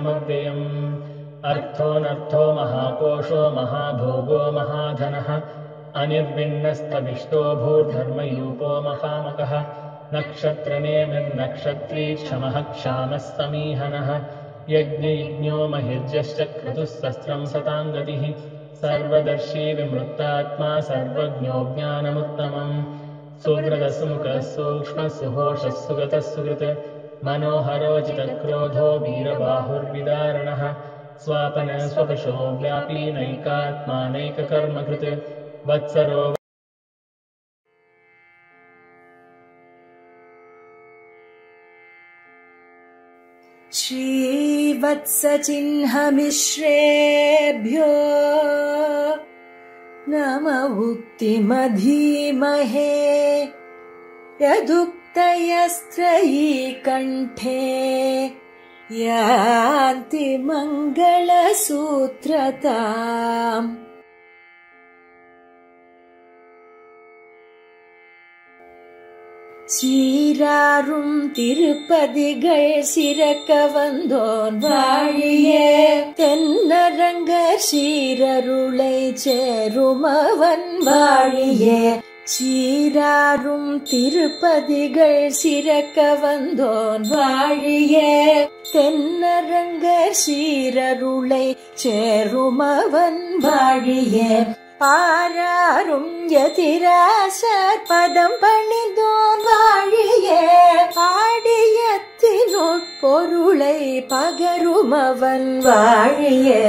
सर्वमव्ययम् अर्थोऽनर्थो महाकोशो महाभोगो महाधनः अनिर्विण्णस्तविष्टो भूर्धर्मयूपो महामकः नक्षत्रनेमिर्नक्षत्री क्षमः क्षामः समीहनः यज्ञयज्ञो महिर्जश्च क्रतुः सहस्रं सतां गतिः सर्वदर्शी विमृक्तात्मा सर्वज्ञो ज्ञानमुत्तमम् सुहृदसुमुखः सूक्ष्मः सुघोषः सुगतः सुकृत् मनोहरोचितक्रोधो वीरबाहुर्विदारणः स्वापनः स्वपशो व्यापी नैकात्मानैककर्मकृत् वत्सरो श्रीवत्सचिह्नमिश्रेभ्यो नमः उक्तिमधीमहे यदुक्तयस्त्रयी कण्ठे यान्ति मङ्गलसूत्रताम् சீராரும் திருப்பதிகள் சிறக்க வந்தோன் வாழியே தென்னரங்கர் சீரருளை சேருமவன் வாழியே சீராரும் திருப்பதிகள் சிறக்க வந்தோன் வாழியே தென்னரங்கர் சீரருளை சேருமவன் வாழியே ஆராரும் எதிராசர் பதம் பணிந்தோன் வாழியே ஆடியத்தினுட்பொருளை பகருமவன் வாழியே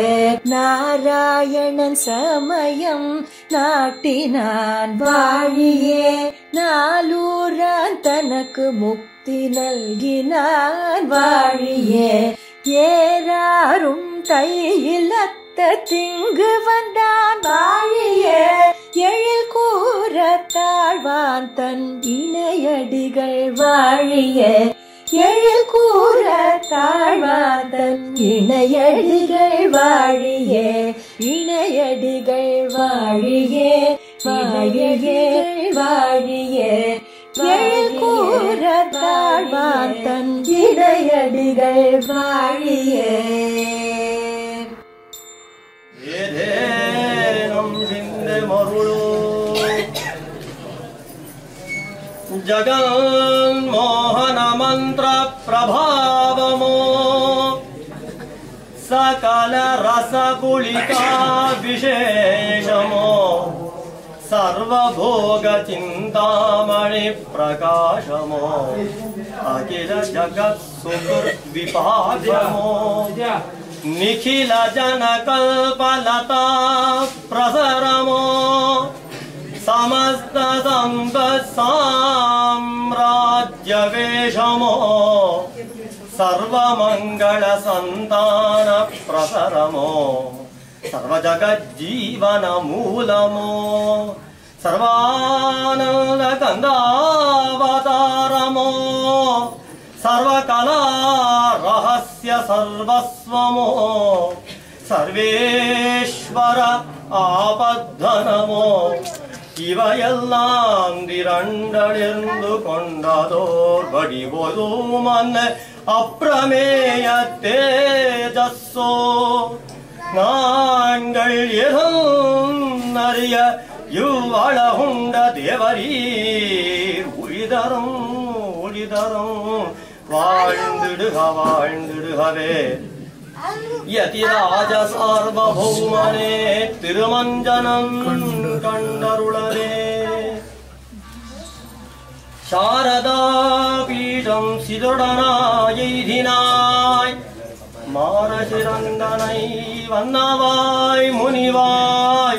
நாராயணன் சமயம் நாட்டினான் வாழியே நாலூரான் தனக்கு முக்தி நல்கினான் வாழியே ஏராரும் தையிலத்த திங்கு வந்தான் வாழியே எழில் கூற தாழ்வான் தன் இணையடிகள் வாழியே எழில் கூற தாழ்வான் தன் இணையடிகள் வாழியே இணையடிகள் வாழியே வாழியே வாழியே எழில் கூற தாழ்வான் தன் இணையடிகள் வாழியே जगन्मोहन मंत्र प्रभावमो सकल रसगुलिका विशेषमो सर्वभोग चिंतामणि प्रकाशमो अखिल जगत् सुकृत् विपाकमो निखिल जन कल्पलता प्रसरमो समस्त संपत् साम्राज्य वेशमो सर्वमंगल संतान प्रसरमो सर्वजगज्जीवन मूलमो सर्वानंद गंगावतारमो सर्वकला रहस्य सर्वस्वमो सर्वेश्वर आपद्धनमो இவையெல்லாம் திரண்டெழுந்து கொண்டதோர் வடிவொதுமன் அப்பிரமேய தேஜஸோ நாங்கள் எதும் அறிய இவ்வளகுண்ட தேவரீர் ஒளிதரும் ஒளிதரும் வாழ்ந்திடுக வாழ்ந்திடுகவே यतिराज सार्वभौमने तिरुमंजनं कंडरुळरे शारदा पीठं सिदुडनायैधिनाय मारशिरंगनै वन्नवाय मुनिवाय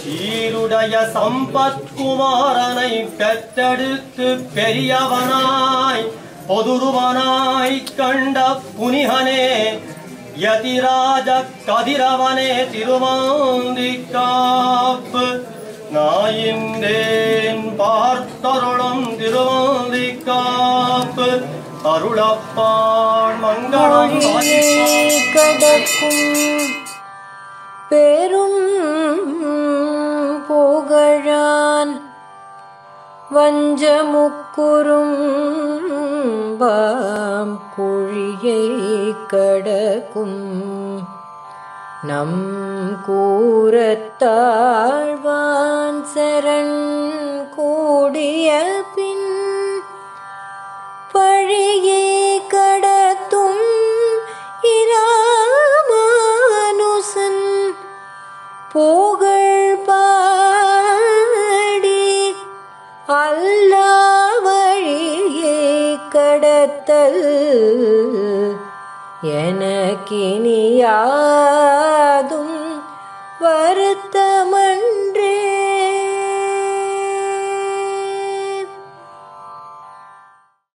சீருடைய சம்பத்குமாரனை பெற்றெடுத்து பெரியவனாய் பொதுருவனாய் கண்ட புனிகனே யதிராஜ கதிரவனே திருவாந்திக்காப்பு நாயின்றேன் பார்த்தருளும் திருவாந்திக்காப்பு அருளப்பாள் மங்களம் கடக்கும் பெரும் புகழான் வஞ்சமுக்குறும் வாம் குழியை கடக்கும் நம் கூரத்தாழ்வான் சரண் கூடிய பின் பழியை கடத்தும் இராமானுசன் புகழ் பாடி அல்லா வழியை கடத்தல் எனக்கினியாதும் வருத்த